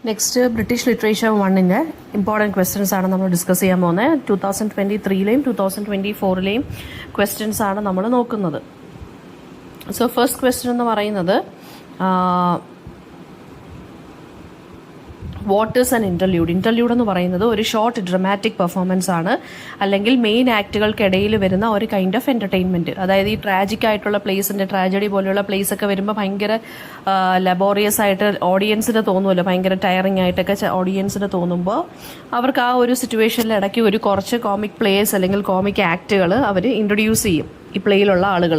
Next British literature 1-ൻ്റെ important questions ആണ് നമ്മൾ ഡിസ്കസ് ചെയ്യാൻ പോകുന്നത്. 2023-ലെയും 2024-ലെയും ക്വസ്റ്റ്യൻസ് ആണ് നമ്മൾ നോക്കുന്നത്. സോ ഫസ്റ്റ് ക്വസ്റ്റ്യൻ എന്ന് പറയുന്നത് വാട്ട് ഈസ് ആൻ ഇൻ്റർല്യൂഡ്. ഇൻ്റർല്യൂഡ് എന്ന് പറയുന്നത് ഒരു ഷോർട്ട് ഡ്രമാറ്റിക് പെർഫോമൻസ് ആണ്, അല്ലെങ്കിൽ മെയിൻ ആക്ടുകൾക്കിടയിൽ വരുന്ന ഒരു കൈൻഡ് ഓഫ് എൻ്റർടൈൻമെൻറ്റ്. അതായത് ഈ ട്രാജിക് ആയിട്ടുള്ള പ്ലേസിൻ്റെ, ട്രാജഡി പോലെയുള്ള പ്ലേസ് ഒക്കെ വരുമ്പോൾ ഭയങ്കര ലബോറിയസ് ആയിട്ട് ഓഡിയൻസിന് തോന്നുമല്ലോ, ഭയങ്കര ടയറിങ് ആയിട്ടൊക്കെ ഓഡിയൻസിന് തോന്നുമ്പോൾ അവർക്ക് ആ ഒരു സിറ്റുവേഷനിൽ ഇടയ്ക്ക് ഒരു കുറച്ച് കോമിക് പ്ലേസ് അല്ലെങ്കിൽ കോമിക് ആക്ടുകൾ അവർ ഇൻട്രൊഡ്യൂസ് ചെയ്യും ഈ പ്ലേയിലുള്ള ആളുകൾ.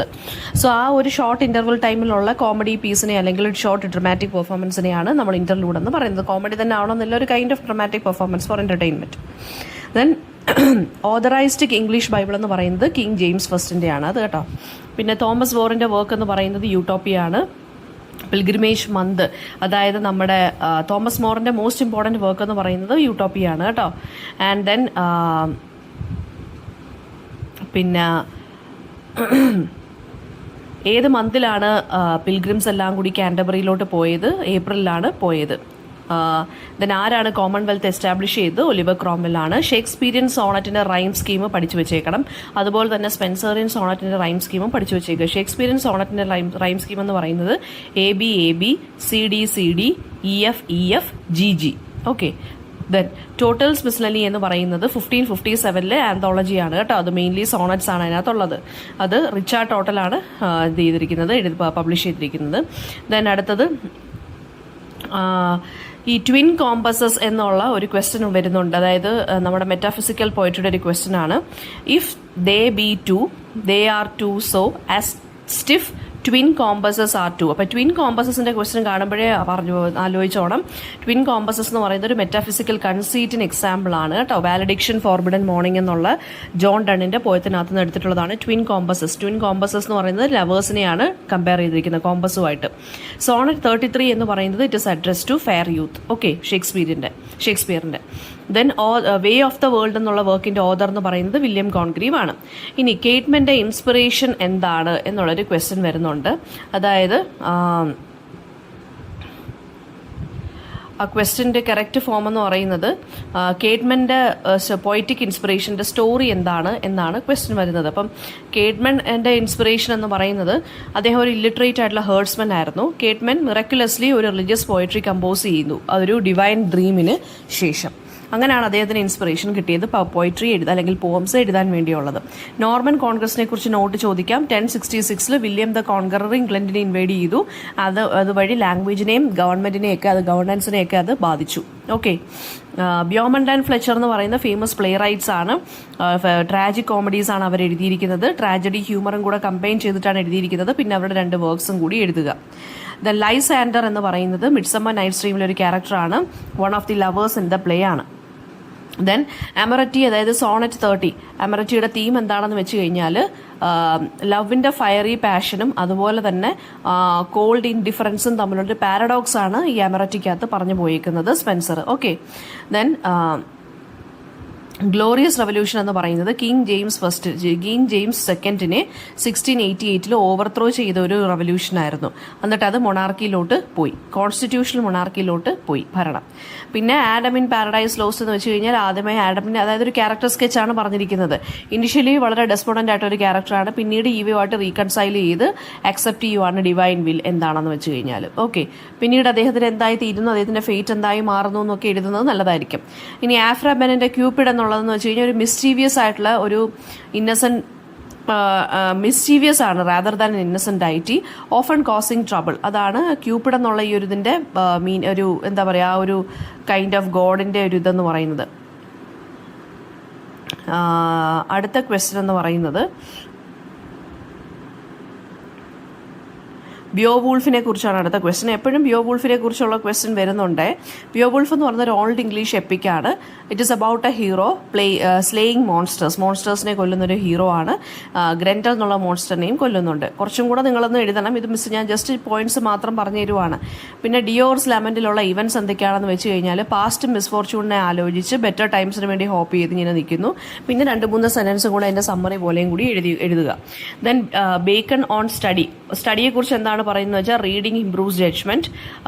സോ ആ ഒരു ഷോർട്ട് ഇൻ്റർവൽ ടൈമിലുള്ള കോമഡി പീസിനെ അല്ലെങ്കിൽ ഒരു ഷോർട്ട് ഡ്രമാറ്റിക് പെർഫോമൻസിനെയാണ് നമ്മൾ ഇൻ്റർലൂഡ് എന്ന് പറയുന്നത്. കോമഡി തന്നെ ആവണമെന്നില്ല, ഒരു kind of dramatic performance four entertainment. Then authorised English Bible എന്ന് പറയുന്നത് കിങ് ജെയിംസ് ഫസ്റ്റിൻ്റെ ആണ് അത് കേട്ടോ. പിന്നെ തോമസ് വോറിൻ്റെ വർക്ക് എന്ന് പറയുന്നത് യൂട്ടോപ്പിയ ആണ്. പിൽഗ്രിമേജ് മന്ത്, അതായത് നമ്മുടെ തോമസ് മോറിൻ്റെ മോസ്റ്റ് ഇമ്പോർട്ടൻറ്റ് വർക്ക് എന്ന് പറയുന്നത് യൂട്ടോപ്പിയ ആണ് കേട്ടോ. ആൻഡ് ദെൻ പിന്നെ ഏത് മന്തിലാണ് പിൽഗ്രിംസ് എല്ലാം കൂടി കാൻറ്റർബറിയിലോട്ട് പോയത്? ഏപ്രിലാണ് പോയത്. ദെൻ ആരാണ് കോമൺവെൽത്ത് എസ്റ്റാബ്ലിഷ് ചെയ്തത്? ഒലിവർ ക്രോംവെൽ ആണ്. ഷേക്സ്പീരിയൻ സോണറ്റിൻ്റെ റൈം സ്കീം പഠിച്ചു വെച്ചേക്കണം. അതുപോലെ തന്നെ സ്പെൻസറിയൻ സോണറ്റിൻ്റെ റൈം സ്കീമും പഠിച്ചു വെച്ചേക്കുക. ഷേക്സ്പീരിയൻ സോണറ്റിൻ്റെ റൈം സ്കീം എന്ന് പറയുന്നത് AB CD EF GG. Okay. Then Tottel's miscellany എന്ന് പറയുന്നത് 1557-ലെ ആന്തോളജിയാണ് കേട്ടോ. അത് മെയിൻലി സോണറ്റ്സ് ആണ് അതിനകത്തുള്ളത്. അത് റിച്ചാർഡ് ടോട്ടലാണ് ഇത് ചെയ്തിരിക്കുന്നത്, പബ്ലിഷ് ചെയ്തിരിക്കുന്നത്. ദെൻ അടുത്തത് ഈ ട്വിൻ കോമ്പസസ് എന്നുള്ള ഒരു ക്വസ്റ്റ്യൻ വരുന്നുണ്ട്. അതായത് നമ്മുടെ മെറ്റാഫിസിക്കൽ പോയട്രിയുടെ ഒരു ക്വസ്റ്റ്യൻ ആണ്. If they be two, they are two, so as stiff twin compasses are two. അപ്പോൾ ട്വിൻ കോമ്പസസിൻ്റെ ക്വസ്റ്റ്യൻ കാണുമ്പോഴേ ആലോചിച്ചോണം. ട്വിൻ കോമ്പസസ് എന്ന് പറയുന്നത് ഒരു മെറ്റാഫിസിക്കൽ കൺസീറ്റിന് എക്സാമ്പിൾ ആണ് കേട്ടോ. വാലഡിക്ഷൻ ഫോർബിഡൻ മോർണിംഗ് എന്നുള്ള ജോൺ ഡണ്ണിൻ്റെ പോയത്തിനകത്ത് നിന്ന് എടുത്തിട്ടുള്ളതാണ് ട്വിൻ കോമ്പസസ്. ട്വിൻ കോമ്പസസ് എന്ന് പറയുന്നത് ലവേഴ്സിനെയാണ് കമ്പയർ ചെയ്തിരിക്കുന്നത് കോമ്പസുമായിട്ട്. സോണറ്റ് 33 എന്ന് പറയുന്നത് it is address to fair youth. Okay, ഷേക്സ്പിയറിൻ്റെ. Then way of the world എന്നുള്ള വർക്കിൻ്റെ ഓതർ എന്ന് പറയുന്നത് വില്യം കോൺഗ്രീവ് ആണ്. ഇനി കേറ്റ്മൻ്റെ ഇൻസ്പിറേഷൻ എന്താണ് എന്നുള്ളൊരു ക്വസ്റ്റ്യൻ വരുന്നുണ്ട്. അതായത് ആ ക്വസ്റ്റ്യൻ്റെ കറക്റ്റ് ഫോം എന്ന് പറയുന്നത് കേറ്റ്മൻ്റെ പോയറ്റിക് ഇൻസ്പിറേഷൻ്റെ സ്റ്റോറി എന്താണ് എന്നാണ് ക്വസ്റ്റ്യൻ വരുന്നത്. അപ്പം കേറ്റ്മൻ്റെ ഇൻസ്പിറേഷൻ എന്ന് പറയുന്നത് അദ്ദേഹം ഒരു ഇല്ലിറ്ററേറ്റ് ആയിട്ടുള്ള ഹേർഡ്സ്മൻ ആയിരുന്നു. കേറ്റ്മൻ മിറക്കുലസ്ലി ഒരു റിലീജിയസ് പോയട്രി കമ്പോസ് ചെയ്യുന്നു, അതൊരു ഡിവൈൻ ഡ്രീമിന് ശേഷം. അങ്ങനെയാണ് അദ്ദേഹത്തിന് ഇൻസ്പിറേഷൻ കിട്ടിയത് പോയട്രി എഴുതാൻ അല്ലെങ്കിൽ പോംസ് എഴുതാൻ വേണ്ടിയുള്ളത്. നോർമൻ കോൺഗ്രസിനെ കുറിച്ച് നോട്ട് ചോദിക്കാം. 1066 വില്യം ദ കോൺഗറർ ഇംഗ്ലണ്ടിനെ ഇൻവേഡ് ചെയ്തു. അതുവഴി ലാംഗ്വേജിനെയും ഗവർണൻസിനെയൊക്കെ അത് ബാധിച്ചു. ഓക്കെ. ബ്യോമണ്ട് ആൻഡ് ഫ്ലെച്ചർ എന്ന് പറയുന്ന ഫേമസ് പ്ലേ റൈറ്റ്സ് ആണ്. ട്രാജിക് കോമഡീസ് ആണ് അവർ എഴുതിയിരിക്കുന്നത്. ട്രാജഡി ഹ്യൂമറും കൂടെ കമ്പൈൻ ചെയ്തിട്ടാണ് എഴുതിയിരിക്കുന്നത്. പിന്നെ അവരുടെ 2 വർക്ക്സും കൂടി എഴുതുക. ദ ലൈസാൻഡർ എന്ന് പറയുന്നത് മിഡ്സമ്മർ നൈറ്റ്സ് ഡ്രീമിലെ ഒരു ക്യാരക്ടറാണ്. One of the lovers in the play ആണ്. ദെൻ അമററ്റി, അതായത് സോണറ്റ് 30. അമററ്റിയുടെ തീം എന്താണെന്ന് വെച്ച് കഴിഞ്ഞാൽ ലവിൻ്റെ ഫയറി പാഷനും അതുപോലെ തന്നെ കോൾഡ് ഇൻഡിഫറൻസും തമ്മിലൊരു പാരഡോക്സ് ആണ് ഈ അമററ്റിക്കകത്ത് പറഞ്ഞു പോയിരിക്കുന്നത് Spencer. Okay. Then glorious revolution എന്ന് പറയുന്നത് കിങ് ജെയിംസ് സെക്കൻഡിനെ 1688 ഓവർത്രോ ചെയ്ത ഒരു റെവല്യൂഷനായിരുന്നു. എന്നിട്ട് അത് മൊണാർക്കിയിലോട്ട് പോയി, കോൺസ്റ്റിറ്റ്യൂഷണൽ മൊണാർക്കിയിലോട്ട് പോയി ഭരണം. പിന്നെ ആഡം ഇൻ പാരഡൈസ് ലോസ്റ്റ് എന്ന് വെച്ച് കഴിഞ്ഞാൽ ആദ്യമേ ആഡമിൻ്റെ, അതായത് ഒരു ക്യാരക്ടർ സ്കെച്ചാണ് പറഞ്ഞിരിക്കുന്നത്. ഇനിഷ്യലി വളരെ ഡെസ്പോണ്ടൻ്റ് ആയിട്ടൊരു ക്യാരക്ടറാണ്. പിന്നീട് ഈവയുമായിട്ട് റീകൺസൈൽ ചെയ്ത് അക്സെപ്റ്റ് ചെയ്യുവാണ് ഡിവൈൻ വിൽ എന്താണെന്ന് വെച്ച് കഴിഞ്ഞാൽ. ഓക്കെ. പിന്നീട് അദ്ദേഹത്തിന് എന്തായി തീരുന്നു, അദ്ദേഹത്തിൻ്റെ ഫേറ്റ് എന്തായി മാറുന്നു എന്നൊക്കെ എഴുതുന്നത് നല്ലതായിരിക്കും. ഇനി ആഫ്ര ബെനൻ്റെ ക്യൂപ്പിഡ് എന്നുള്ളതെന്ന് വെച്ച് കഴിഞ്ഞാൽ ഒരു മിസ്റ്റീവിയസ് ആയിട്ടുള്ള ഒരു മിസ്റ്റീവിയസ് ആണ് rather than Innocent deity, often causing trouble. അതാണ് ക്യൂപ്പിഡ് എന്നുള്ള ഈ ഒരു ഇതിൻ്റെ ഒരു എന്താ പറയുക, ആ ഒരു കൈൻഡ് ഓഫ് ഗോഡിൻ്റെ ഒരു ഇതെന്ന് പറയുന്നത്. അടുത്ത ക്വസ്റ്റ്യൻ എന്ന് പറയുന്നത് ബിയോവൂൾഫിനെ കുറിച്ചാണ് അടുത്ത ക്വസ്റ്റ്യൻ. എപ്പോഴും ബിയോവൂൾഫിനെ കുറിച്ചുള്ള ക്വസ്റ്റ്യൻ വരുന്നുണ്ട്. ബിയോവൂൾഫ് എന്ന് പറയുന്ന ഒരു ഓൾഡ് ഇംഗ്ലീഷ് എപ്പിക്കാണ്. It is about a hero slaying മോൺസ്റ്റേഴ്സിനെ കൊല്ലുന്നൊരു ഹീറോ ആണ്. ഗ്രൻഡൽ എന്നുള്ള മോൺസ്റ്ററിനെയും കൊല്ലുന്നുണ്ട്. കുറച്ചും കൂടെ നിങ്ങളൊന്ന് എഴുതണം. ഇത് മിസ് ഞാൻ ജസ്റ്റ് പോയിന്റ്സ് മാത്രം പറഞ്ഞു തരുവാണ്. പിന്നെ ഡിയോർസ് ലെമൻറ്റിലുള്ള ഇവൻറ്റ്സ് എന്തൊക്കെയാണെന്ന് വെച്ച് കഴിഞ്ഞാൽ പാസ്റ്റ് മിസ്ഫോർച്യൂണിനെ ആലോചിച്ച് ബെറ്റർ ടൈംസിന് വേണ്ടി ഹോപ്പ് ചെയ്ത് ഇങ്ങനെ നിൽക്കുന്നു. പിന്നെ 2-3 സെൻറ്റൻസും കൂടെ അതിൻ്റെ സമ്മറി പോലെയും കൂടി എഴുതുക. ദെൻ ബേക്കൺ ഓൺ സ്റ്റഡിയെക്കുറിച്ച് എന്താണ് പറയുന്നത് വെച്ചാൽ റീഡിംഗ് ഇംപ്രൂവ്സ് ജഡ്ജ്മെന്റ്,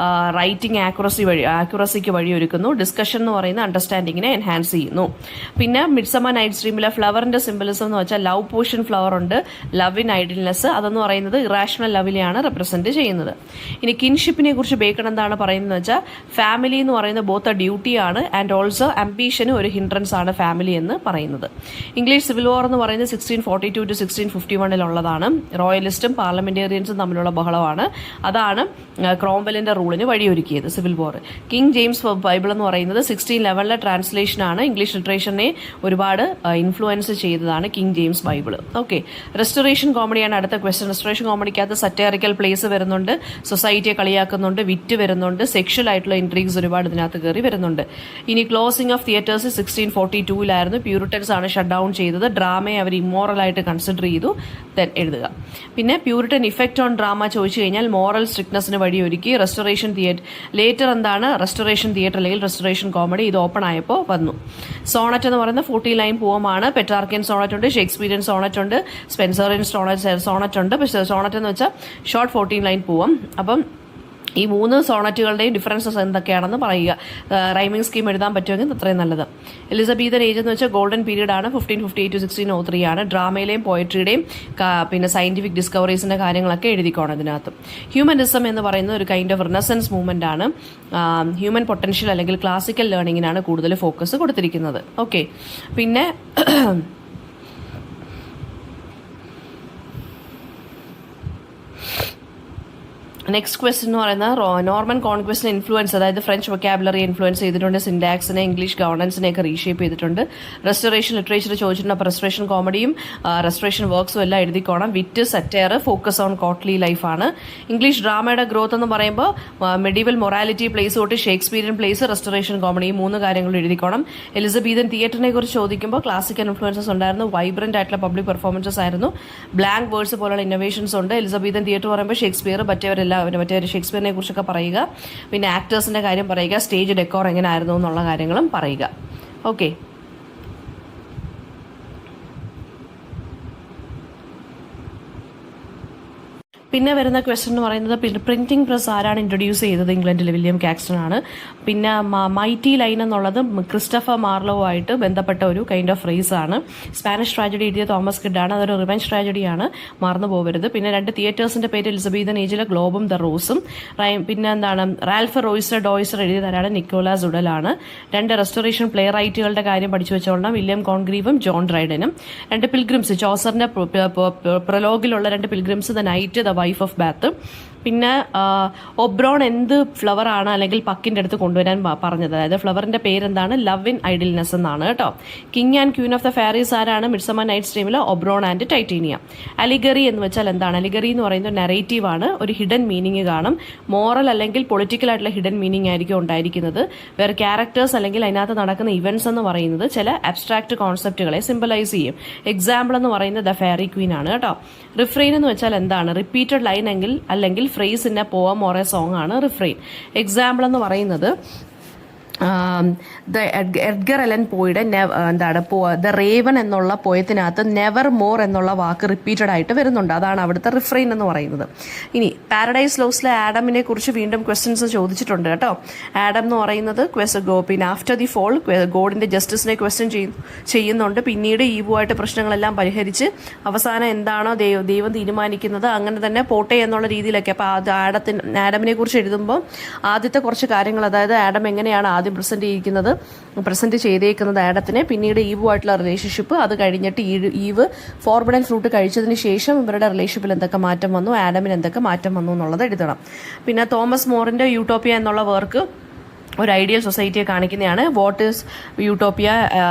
റൈറ്റിംഗ് ആക്യുറസിക്ക് വഴിയൊരുക്കുന്നു. ഡിസ്കഷൻ എന്ന് പറയുന്നത് അണ്ടർസ്റ്റാൻഡിങ്ങിനെ എൻഹാൻസ് ചെയ്യുന്നു. പിന്നെ മിഡ്സമ്മർ നൈറ്റ്സ് ഡ്രീമിലെ ഫ്ലവറിന്റെ സിംബലിസം എന്ന് വെച്ചാൽ ലവ് പോഷൻ ഫ്ലവർ ഉണ്ട്, ലവ് ഇൻ ഐഡിയൽനെസ്, അതെന്ന് പറയുന്നത് ഇറാഷണൽ ലവിലെയാണ് റെപ്രസെന്റ് ചെയ്യുന്നത്. ഇനി കിൻഷിപ്പിനെ കുറിച്ച് ബേക്കൺ എന്താണ് പറയുന്നത് വെച്ചാൽ ഫാമിലി എന്ന് പറയുന്നത് ബോത്ത് എ ഡ്യൂട്ടിയാണ് ആൻഡ് ഓൾസോ അംബീഷന് ഒരു ഹിൻഡ്രൻസ് ആണ് ഫാമിലി എന്ന് പറയുന്നത്. ഇംഗ്ലീഷ് സിവിൽ വാർ എന്ന് പറയുന്നത് 1642 to 1651 ഉള്ളതാണ്. റോയലിസ്റ്റും പാർലമെന്റേറിയൻസും തമ്മിലുള്ള ബഹളമാണ്. അതാണ് ക്രോംവെല്ലിന്റെ റൂളിന് വഴിയൊരുക്കിയത് civil war. King James Bible എന്ന് പറയുന്നത് 1611 ട്രാൻസ്ലേഷനാണ്. ഇംഗ്ലീഷ് ലിറ്ററേച്ചറിനെ ഒരുപാട് ഇൻഫ്ലുവൻസ് ചെയ്തതാണ് King James Bible. Okay, restoration കോമഡിയാണ് അടുത്ത ക്വസ്റ്റ്യൻ. റെസ്റ്റോറേഷൻ കോമഡിക്കകത്ത് സറ്റയറിക്കൽ പ്ലേസ് വരുന്നുണ്ട്, സൊസൈറ്റിയെ കളിയാക്കുന്നുണ്ട്, വിറ്റ് വരുന്നുണ്ട്, സെക്ഷൽ ആയിട്ടുള്ള ഇൻട്രീഗ്സ് ഒരുപാട് ഇതിനകത്ത് കയറി വരുന്നുണ്ട്. ഇനി ക്ലോസിംഗ് ഓഫ് തിയേറ്റേഴ്സ് 1642 പ്യൂരിറ്റൻസ് ആണ് ഷട്ട് ഡൗൺ ചെയ്തത്. ഡ്രാമയെ അവർ ഇമ്മോറൽ ആയിട്ട് കൺസിഡർ ചെയ്തു. എഴുതുക. പിന്നെ പ്യൂരിറ്റൻ ഇഫക്റ്റ് ഓൺ ഡ്രാമ ചോദിച്ചു കഴിഞ്ഞാൽ മോറൽ സ്ട്രിക്ട്നെസ്സിന് വഴിയൊരുക്കി. റെസ്റ്റോറേഷൻ തിയേറ്റർ ലേറ്റർ എന്താണ് റെസ്റ്റോറേഷൻ തിയേറ്റർ അല്ലെങ്കിൽ റെസ്റ്റോറേഷൻ കോമഡി, ഇത് ഓപ്പൺ ആയപ്പോൾ വന്നു. സോണറ്റ് എന്ന് പറയുന്ന 40 ലൈൻ പോവമാണ്. പെട്രാർക്കിയൻ സോണറ്റ് ഉണ്ട്, ഷേക്സ്പീരിയൻ സോണറ്റ് ഉണ്ട്, സ്പെൻസറിയൻ സോണറ്റ് ഉണ്ട്. പക്ഷേ സോണറ്റ് എന്ന് വെച്ചാൽ ഷോർട്ട് 14 ലൈൻ പോവും. അപ്പം ഈ 3 സോണറ്റുകളുടെയും ഡിഫറൻസസ് എന്തൊക്കെയാണെന്ന് പറയുക. റൈമിംഗ് സ്കീം എഴുതാൻ പറ്റുമെങ്കിൽ അത്രയും നല്ലത്. എലിസബീതൻ ഏജ് എന്ന് വെച്ചാൽ ഗോൾഡൻ പീരീഡ് ആണ്, 1558 to 1603 ആണ്. ഡ്രാമയിലെയും പോയട്രിയുടെയും പിന്നെ സയന്റിഫിക് ഡിസ്കവറീസിന്റെ കാര്യങ്ങളൊക്കെ എഴുതിക്കോണം ഇതിനകത്ത്. ഹ്യൂമനിസം എന്ന് പറയുന്നത് ഒരു കൈൻഡ് ഓഫ് റിനസൻസ് മൂവ്മെന്റ് ആണ്. ഹ്യൂമൻ പൊട്ടൻഷ്യൽ അല്ലെങ്കിൽ ക്ലാസിക്കൽ ലേണിംഗിനാണ് കൂടുതൽ ഫോക്കസ് കൊടുത്തിരിക്കുന്നത്. ഓക്കെ, പിന്നെ നെക്സ്റ്റ് ക്വസ്റ്റ്യൻ എന്ന് പറയുന്നത് നോർമൻ കോൺക്വസ്റ്റിന് ഇൻഫ്ലുവൻസ്, അതായത് ഫ്രഞ്ച് വൊക്കാബുലറി ഇൻഫ്ലുവൻസ് ചെയ്തിട്ടുണ്ട്, സിൻഡാക്സിനെ ഇംഗ്ലീഷ് ഗവർണൻസിനെയൊക്കെ റീഷേപ്പ് ചെയ്തിട്ടുണ്ട്. റെസ്റ്റോറേഷൻ ലിറ്ററേച്ചർ ചോദിച്ചിട്ടുണ്ട്. അപ്പോൾ റെസ്റ്റോറേഷൻ കോമഡിയും റെസ്റ്റോറേഷൻ വർക്ക്സും എല്ലാം എഴുതിക്കോണം. വിറ്റ്, സറ്റയർ, ഫോക്കസ് ഓൺ കോട്ട്ലി ലൈഫാണ്. ഇംഗ്ലീഷ് ഡ്രാമയുടെ ഗ്രോത്ത് എന്ന് പറയുമ്പോൾ മെഡീവൽ മൊറാലിറ്റി പ്ലേസ് തൊട്ട് ഷേക്സ്പീരിയൻ പ്ലേസ്, റെസ്റ്റോറേഷൻ കോമഡി, ഈ 3 കാര്യങ്ങൾ എഴുതിക്കോണം. എലിസബീതൻ തിയേറ്ററിനെ കുറിച്ച് ചോദിക്കുമ്പോൾ ക്ലാസിക്കൽ ഇൻഫ്ലുവൻസസ് ഉണ്ടായിരുന്നു, വൈബ്രന്റ് ആയിട്ടുള്ള പബ്ലിക് പെർഫോമൻസസ് ആയിരുന്നു, ബ്ലാങ്ക് വേർഡ്സ് പോലുള്ള ഇന്നോവേഷൻസ് ഉണ്ട്. എലിസബീതൻ തിയേറ്റർ പറയുമ്പോൾ ഷേക്സ്പിയർ മറ്റേ ഷേക്സ്പിയറിനെ കുറിച്ചൊക്കെ പറയുക. പിന്നെ ആക്ടേഴ്സിന്റെ കാര്യം പറയുക, സ്റ്റേജ് ഡെക്കോർ എങ്ങനെ ആയിരുന്നു എന്നുള്ള കാര്യങ്ങളും പറയുക. ഓക്കെ, പിന്നെ വരുന്ന ക്വസ്റ്റ്യൻ എന്ന് പറയുന്നത് പ്രിന്റിംഗ് പ്രസ് ആരാണ് ഇൻട്രൊഡ്യൂസ് ചെയ്തത്? ഇംഗ്ലണ്ടിൽ വില്യം കാക്സ്റ്റൺ ആണ്. പിന്നെ മൈറ്റി ലൈൻ എന്നുള്ളത് ക്രിസ്റ്റഫർ മാർലോ ആയിട്ട് ബന്ധപ്പെട്ട ഒരു കൈൻഡ് ഓഫ് ഫ്രേസ് ആണ്. സ്പാനിഷ് ട്രാജഡി എഴുതിയ തോമസ് കിഡ് ആണ്, അതൊരു റിവെഞ്ച് ട്രാജഡിയാണ്, മറന്നു പോകരുത്. പിന്നെ 2 തിയേറ്റേഴ്സിന്റെ പേര് എലിസബീതൻ ഏജിലെ ഗ്ലോബും ദ റോസും. പിന്നെ എന്താണ് റാൽഫ് ഡോയ്സർ എഴുതിയതാരാണ്? നിക്കോളാസ് ഉഡലാണ്. 2 റെസ്റ്റോറേഷൻ പ്ലേ റൈറ്റുകളുടെ കാര്യം പഠിച്ചു വെച്ചോളണം, വില്യം കോൺഗ്രീവും ജോൺ ഡ്രൈഡനും. 2 പിൽഗ്രിംസ്, ചോസറിന്റെ പ്രൊലോഗിലുള്ള 2 pilgrims, the knight, the wife of Bath. പിന്നെ ഒബ്രോൺ എന്ത് ഫ്ലവർ ആണ് അല്ലെങ്കിൽ പക്കിന്റെ അടുത്ത് കൊണ്ടുവരാൻ പറഞ്ഞത്? അതായത് ഫ്ലവറിന്റെ പേരെന്താണ്? ലവ് ഇൻ ഐഡിയൽനെസ് എന്നാണ് കേട്ടോ. King and queen of the fairies ആരാണ്? മിഡ്സമ്മർ നൈറ്റ്സ് ഡ്രീമിൽ ഒബ്രോൺ ആൻഡ് ടൈറ്റേനിയ. അലിഗറി എന്ന് വെച്ചാൽ എന്താണ്? അലിഗറി എന്ന് പറയുന്നത് നെറേറ്റീവ് ആണ്, ഒരു ഹിഡൻ മീനിങ് കാണും. മോറൽ അല്ലെങ്കിൽ പൊളിറ്റിക്കൽ ആയിട്ടുള്ള ഹിഡൻ മീനിങ് ആയിരിക്കും ഉണ്ടായിരിക്കുന്നത്. വേറെ ക്യാരക്ടേഴ്സ് അല്ലെങ്കിൽ അതിനകത്ത് നടക്കുന്ന ഇവന്റ്സ് എന്ന് പറയുന്നത് ചില അബ്സ്ട്രാക്ട് കോൺസെപ്റ്റുകളെ സിംബലൈസ് ചെയ്യും. എക്സാമ്പിൾ എന്ന് പറയുന്നത് ദ ഫെയറി ക്വീൻ ആണ് കേട്ടോ. റിഫ്രെയിൻ എന്ന് വെച്ചാൽ എന്താണ്? റിപ്പീറ്റഡ് ലൈൻ അല്ലെങ്കിൽ ഫ്രേസ് ഇൻ എ പോം ഓർ എ സോങ് ആണ് റിഫ്രെയിൻ. എക്സാമ്പിൾ എന്ന് പറയുന്നത് എഡ്ഗർ അലൻ പോയുടെ എന്താണ് ദ റേവൻ എന്നുള്ള പോയത്തിനകത്ത് നെവർ മോർ എന്നുള്ള വാക്ക് റിപ്പീറ്റഡ് ആയിട്ട് വരുന്നുണ്ട്. അതാണ് അവിടുത്തെ റിഫ്രെയിൻ എന്ന് പറയുന്നത്. ഇനി പാരഡൈസ് ലോസിലെ ആഡമിനെ കുറിച്ച് വീണ്ടും ക്വസ്റ്റ്യൻസ് ചോദിച്ചിട്ടുണ്ട് കേട്ടോ. ആഡം എന്ന് പറയുന്നത് പിന്നെ ആഫ്റ്റർ ദി ഫോൾ ഗോഡിന്റെ ജസ്റ്റിസിനെ ക്വസ്റ്റ്യൻ ചെയ്യുന്നുണ്ട്. പിന്നീട് ഈവുമായിട്ട് പ്രശ്നങ്ങളെല്ലാം പരിഹരിച്ച് അവസാനം എന്താണോ ദൈവം തീരുമാനിക്കുന്നത് അങ്ങനെ തന്നെ പോട്ടെ എന്നുള്ള രീതിയിലൊക്കെ. അപ്പോൾ ആഡമിനെ കുറിച്ച് എഴുതുമ്പോൾ ആദ്യത്തെ കുറച്ച് കാര്യങ്ങൾ, അതായത് ആഡം എങ്ങനെയാണ് ആദ്യം പ്രസന്റ് ചെയ്തേക്കുന്നത് ആഡത്തിനെ, പിന്നീട് ഈവുമായിട്ടുള്ള റിലേഷൻഷിപ്പ്, അത് കഴിഞ്ഞിട്ട് ഈവ് ഫോർബിഡൻ ഫ്രൂട്ട് കഴിച്ചതിന് ശേഷം ഇവരുടെ റിലേഷൻഷിപ്പിൽ എന്തൊക്കെ മാറ്റം വന്നു, ആഡമിന് എന്തൊക്കെ മാറ്റം വന്നു എന്നുള്ളത് എഴുതണം. പിന്നെ തോമസ് മോറിന്റെ യൂട്ടോപ്പിയ എന്നുള്ള വർക്ക് ഒരു ഐഡിയൽ സൊസൈറ്റിയെ കാണിക്കുന്നതാണ്. What is utopia?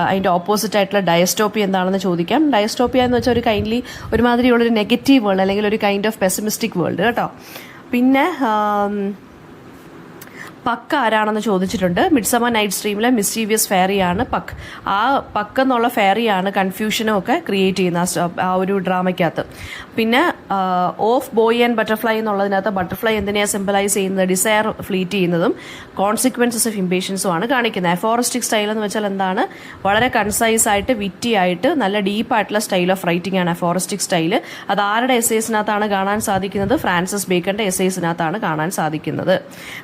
അതിൻ്റെ ഓപ്പോസിറ്റ് ആയിട്ടുള്ള ഡയസ്റ്റോപ്പിയ എന്താണെന്ന് ചോദിക്കാം. ഡയസ്റ്റോപ്പിയ എന്ന് വെച്ചാൽ ഒരു കൈൻഡ്ലി ഒരുമാതിരിയുള്ളൊരു നെഗറ്റീവ് വേൾഡ് അല്ലെങ്കിൽ ഒരു കൈൻഡ് ഓഫ് പെസിമിസ്റ്റിക് വേൾഡ് കേട്ടോ. പിന്നെ പക്ക് ആരാണെന്ന് ചോദിച്ചിട്ടുണ്ട്. മിഡ്സമ്മർ നൈറ്റ്സ് ഡ്രീമിലെ മിസ്റ്റീവിയസ് ഫെയറിയാണ് പക്ക്. ആ പക്ക് എന്നുള്ള ഫെയറിയാണ് കൺഫ്യൂഷനും ഒക്കെ ക്രിയേറ്റ് ചെയ്യുന്ന ആ ഒരു ഡ്രാമയ്ക്കകത്ത്. പിന്നെ ഓഫ് ബോയ് ആൻഡ് ബട്ടർഫ്ലൈ എന്നുള്ളതിനകത്ത് ബട്ടർഫ്ലൈ എന്തിനെയാണ് സിംബലൈസ് ചെയ്യുന്നത്? ഡിസയർ ഫ്ലീറ്റ് ചെയ്യുന്നതും കോൺസിക്വൻസസ് ഓഫ് ഇംപേഷ്യൻസും ആണ് കാണിക്കുന്നത്. അഫോറിസ്റ്റിക് സ്റ്റൈൽ എന്ന് വെച്ചാൽ എന്താണ്? വളരെ കൺസൈസ് ആയിട്ട് വിറ്റി ആയിട്ട് നല്ല ഡീപ്പായിട്ടുള്ള സ്റ്റൈൽ ഓഫ് റൈറ്റിംഗ് ആണ് അഫോറിസ്റ്റിക് സ്റ്റൈൽ. അത് ആരുടെ എസ്സേസിനകത്താണ് കാണാൻ സാധിക്കുന്നത്? ഫ്രാൻസിസ് ബേക്കന്റെ എസ്സേസിനകത്താണ് കാണാൻ സാധിക്കുന്നത്.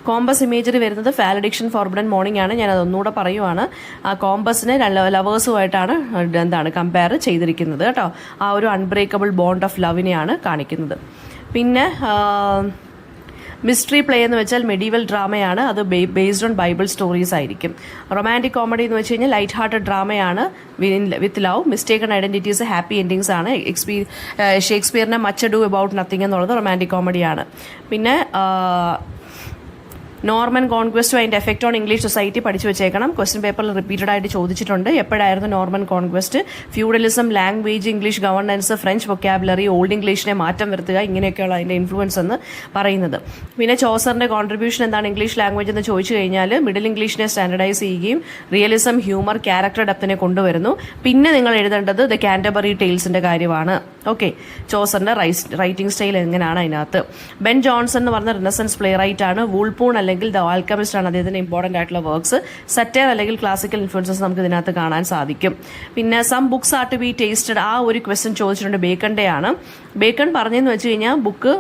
കോമ്പസ് ഇമേജറി വരുന്നത് വാലഡിക്ഷൻ ഫോർബിഡൻ മോർണിംഗ് ആണ്. ഞാൻ അതൊന്നുകൂടെ പറയുവാണ്. ആ കോമ്പസിനെ ലവേഴ്സുമായിട്ടാണ് കമ്പയർ ചെയ്തിരിക്കുന്നത് കേട്ടോ. ആ ഒരു അൺബ്രേക്കബിൾ ബോണ്ട് ഓഫ് ലവിനെയാണ് കാണിക്കുന്നത്. പിന്നെ മിസ്റ്ററി പ്ലേ എന്ന് വെച്ചാൽ മെഡീവൽ ഡ്രാമയാണ്. അത് ബേസ്ഡ് ഓൺ ബൈബിൾ സ്റ്റോറീസ് ആയിരിക്കും. റൊമാൻറ്റിക് കോമഡി എന്ന് വെച്ച് കഴിഞ്ഞാൽ ലൈറ്റ് ഹാർട്ടഡ് ഡ്രാമയാണ് with love. Mistaken identities happy endings ആണ്. ഷേക്സ്പിയറിനെ മച്ച് ഡു അബൌട്ട് നത്തിങ് എന്നുള്ളത് റൊമാൻറ്റിക് കോമഡിയാണ്. പിന്നെ നോർമൻ കോൺക്വസ്റ്റും അതിൻ്റെ എഫക്റ്റ് ഓൺ ഇംഗ്ലീഷ് സൊസൈറ്റി പഠിച്ചു വെച്ചേക്കണം. ക്വസ്റ്റ്യൻ പേപ്പറിൽ റിപ്പീറ്റഡ് ആയിട്ട് ചോദിച്ചിട്ടുണ്ട്. എപ്പോഴായിരുന്നു Norman conquest? Feudalism, language, English governance, French vocabulary, old ഇംഗ്ലീഷിനെ മാറ്റം വരുത്തുക, ഇങ്ങനെയൊക്കെയുള്ള അതിൻ്റെ ഇൻഫ്ലുവൻസ് എന്ന് പറയുന്നത്. പിന്നെ ചോസറിൻ്റെ കോൺട്രിബ്യൂഷൻ എന്താണ് ഇംഗ്ലീഷ് ലാംഗ്വേജ് എന്ന് ചോദിച്ചു കഴിഞ്ഞാൽ മിഡിൽ ഇംഗ്ലീഷിനെ സ്റ്റാൻഡർഡൈസ് ചെയ്യുകയും റിയലിസം, ഹ്യൂമർ, ക്യാരക്ടർ ഡെപ്തിനെ കൊണ്ടുവരുന്നു. പിന്നെ നിങ്ങൾ എഴുതേണ്ടത് ദ കാൻറ്റർബറി ടെയിൽസിൻ്റെ കാര്യമാണ്. ഓക്കെ, ചോസറിൻ്റെ റൈറ്റിംഗ് സ്റ്റൈൽ എങ്ങനെയാണ് അതിനകത്ത്. ബെൻ ജോൺസൺ എന്ന് പറഞ്ഞ റിനസൻസ് പ്ലേ റൈറ്റ് ആണ്. വൂൾപൂൺ അല്ലെങ്കിൽ ദ ആൽക്കമിസ്റ്റ് ആണ് അദ്ദേഹത്തിന്റെ ഇമ്പോർട്ടന്റ് ആയിട്ടുള്ള വർക്ക്സ്. സറ്റയർ അല്ലെങ്കിൽ ക്ലാസിക്കൽ ഇൻഫ്ലുവൻസസ് നമുക്ക് ഇതിനകത്ത് കാണാൻ സാധിക്കും. പിന്നെ some books are to be tasted, ആ ഒരു ക്വസ്റ്റ്യൻ ചോദിച്ചിട്ടുണ്ട്. ബേക്കന്റെ ആണ്. ബേക്കൺ പറഞ്ഞെന്ന് വെച്ച് കഴിഞ്ഞാൽ ബുക്ക്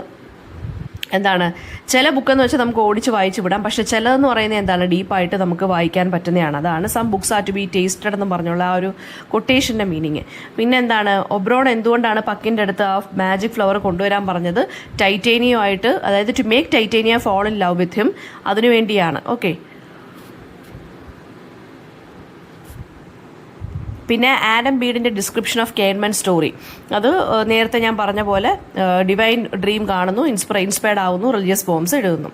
എന്താണ്, ചില ബുക്കെന്ന് വെച്ചാൽ നമുക്ക് ഓടിച്ച് വായിച്ചു വിടാം. പക്ഷെ ചിലതെന്ന് പറയുന്നത് എന്താണ്, ഡീപ്പായിട്ട് നമുക്ക് വായിക്കാൻ പറ്റുന്നതാണ്. അതാണ് some books are to be tasted എന്ന് പറഞ്ഞുള്ള ആ ഒരു കൊട്ടേഷൻ്റെ മീനിങ്. പിന്നെ എന്താണ്, ഒബ്രോൺ എന്തുകൊണ്ടാണ് പക്കിൻ്റെ അടുത്ത് ആ മാജിക് ഫ്ലവർ കൊണ്ടുവരാൻ പറഞ്ഞത്? ടൈറ്റേനിയം ആയിട്ട്, അതായത് to make Titania fall in love with him, അതിനുവേണ്ടിയാണ്. ഓക്കെ, പിന്നെ ആഡം ബീഡിൻ്റെ ഡിസ്ക്രിപ്ഷൻ ഓഫ് കെയർമാൻ സ്റ്റോറി, അത് നേരത്തെ ഞാൻ പറഞ്ഞ പോലെ ഡിവൈൻ ഡ്രീം കാണുന്നു, ഇൻസ്പയർഡ് ആവുന്നു, റിലീജിയസ് പോംസ് എഴുതുന്നു.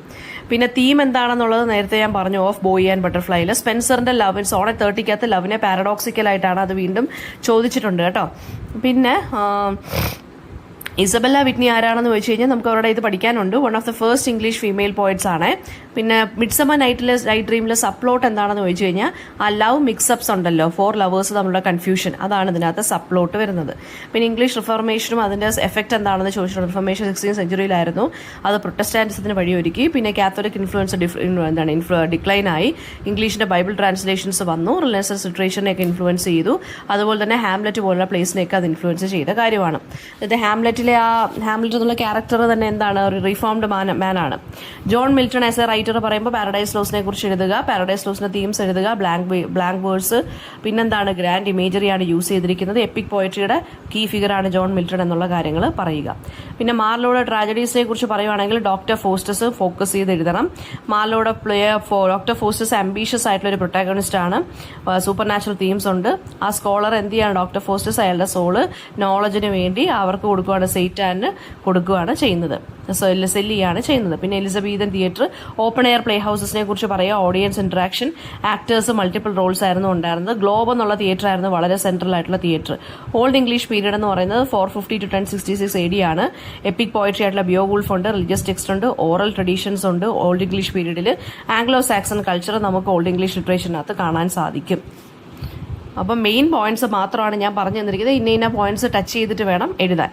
പിന്നെ തീം എന്താണെന്നുള്ളത് നേരത്തെ ഞാൻ പറഞ്ഞു, ഓഫ് ബോയ് ആൻഡ് ബട്ടർഫ്ലൈയിൽ. സ്പെൻസറിൻ്റെ ലവ് സോണറ്റ് 30 ലവിനെ പാരഡോക്സിക്കലായിട്ടാണ് അത് വീണ്ടും ചോദിച്ചിട്ടുണ്ട് കേട്ടോ. പിന്നെ ഇസബെല്ല വിറ്റ്നി ആരാണെന്ന് ചോദിച്ചു കഴിഞ്ഞാൽ നമുക്ക് അവരുടെ ഇത് പഠിക്കാനുണ്ട്. One of the first English female poets ആണ്. പിന്നെ മിഡ്സമ്മർ നൈറ്റ് ഡ്രീമിലെ സപ്ലോട്ട് എന്താണെന്ന് ചോദിച്ചു കഴിഞ്ഞാൽ ആ ലവ് മിക്സപ്സ് ഉണ്ടല്ലോ, 4 ലവേഴ്സ് തമ്മിലുള്ള കൺഫ്യൂഷൻ, അതാണ് ഇതിനകത്ത് സപ്ലോട്ട് വരുന്നത്. പിന്നെ ഇംഗ്ലീഷ് റിഫോർമേഷനും അതിൻ്റെ എഫക്റ്റ് എന്താണെന്ന് ചോദിച്ചിട്ടുണ്ട്. റിഫോർമേഷൻ 16th സെഞ്ചുറിയിലായിരുന്നു, അത് പ്രൊട്ടസ്റ്റാന്റിസത്തിന് വഴിയൊരുക്കി. പിന്നെ കാത്തോലിക് ഇൻഫ്ലുവൻസ് ഡിക്ലൈൻ ആയി. ഇംഗ്ലീഷിൻ്റെ ബൈബിൾ ട്രാൻസ്ലേഷൻസ് വന്നു, റിനസൻസ് ലിറ്ററേച്ചറിനെയൊക്കെ ഇൻഫ്ലുവൻസ് ചെയ്തു. അതുപോലെ തന്നെ ഹാംലെറ്റ് പോലുള്ള പ്ലേസിനെയൊക്കെ അത് ഇൻഫ്ലുവൻസ് ചെയ്ത കാര്യമാണ്. ഇത് ഹാംലെറ്റ് എന്നുള്ള ക്യാരക്ടർ തന്നെ എന്താണ്, ഒരു റീഫോംഡ് മാനാണ്. John Milton as a writer പറയുമ്പോൾ പാരഡൈസ് ലോസിനെ കുറിച്ച് എഴുതുക, പാരഡൈസ് ലോസിന്റെ തീംസ് എഴുതുക, ബ്ലാങ്ക് വേർഡ്സ്, പിന്നെന്താണ് ഗ്രാൻഡ് ഇമേജറിയാണ് യൂസ് ചെയ്തിരിക്കുന്നത്. എപ്പിക് പോയട്രിയുടെ കീ ഫിഗറാണ് ജോൺ മിൽട്ടൺ എന്നുള്ള കാര്യങ്ങൾ പറയുക. പിന്നെ മാർലോയുടെ ട്രാജഡീസിനെ കുറിച്ച് പറയുവാണെങ്കിൽ ഡോക്ടർ ഫോസ്റ്റസ് ഫോക്കസ് ചെയ്ത് എഴുതണം. മാർലോയുടെ ഡോക്ടർ ഫോസ്റ്റസ് ആംബീഷ്യസ് ആയിട്ടുള്ള ഒരു പ്രൊട്ടാഗണിസ്റ്റ് ആണ്. സൂപ്പർ നാച്ചുറൽ തീംസ് ഉണ്ട്. ആ സ്കോളർ എന്ത് ചെയ്യാണ്, ഡോക്ടർ ഫോസ്റ്റസ് അയാളുടെ സോള് നോളജിന് വേണ്ടി അവർക്ക് കൊടുക്കുകയാണ്, സെയ്റ്റാന് കൊടുക്കുകയാണ് ചെയ്യുന്നത്, സെല്ലിയാണ് ചെയ്യുന്നത്. പിന്നെ Elizabethan theatre, open air play ഹൗസസിനെ കുറിച്ച് പറയുക, audience interaction, actors multiple roles ആയിരുന്നു ഉണ്ടായിരുന്നത്. ഗ്ലോബ് എന്നുള്ള തിയേറ്റർ ആയിരുന്നു വളരെ സെൻട്രൽ ആയിട്ടുള്ള തിയേറ്റർ. ഓൾഡ് ഇംഗ്ലീഷ് പീരീഡ് എന്ന് പറയുന്നത് 450 to 1066 AD ആണ്. എപ്പിക് പോയട്രി ആയിട്ടുള്ള ബിയോവൂൾഫ് ഉണ്ട്, റിലീജിയസ് ടെക്സ്റ്റ് ഉണ്ട്, ഓറൽ ട്രഡീഷൻസ് ഉണ്ട്. ഓൾഡ് ഇംഗ്ലീഷ് പീരീഡിൽ ആംഗ്ലോ സാക്സൺ കൾച്ചർ നമുക്ക് ഓൾഡ് ഇംഗ്ലീഷ് ലിറ്ററേച്ചറിനകത്ത് കാണാൻ സാധിക്കും. അപ്പം മെയിൻ പോയിന്റ്സ് മാത്രമാണ് ഞാൻ പറഞ്ഞു തന്നിരിക്കുന്നത്. ഇന്ന പോയിന്റ്സ് ടച്ച് ചെയ്തിട്ട് വേണം എഴുതാൻ.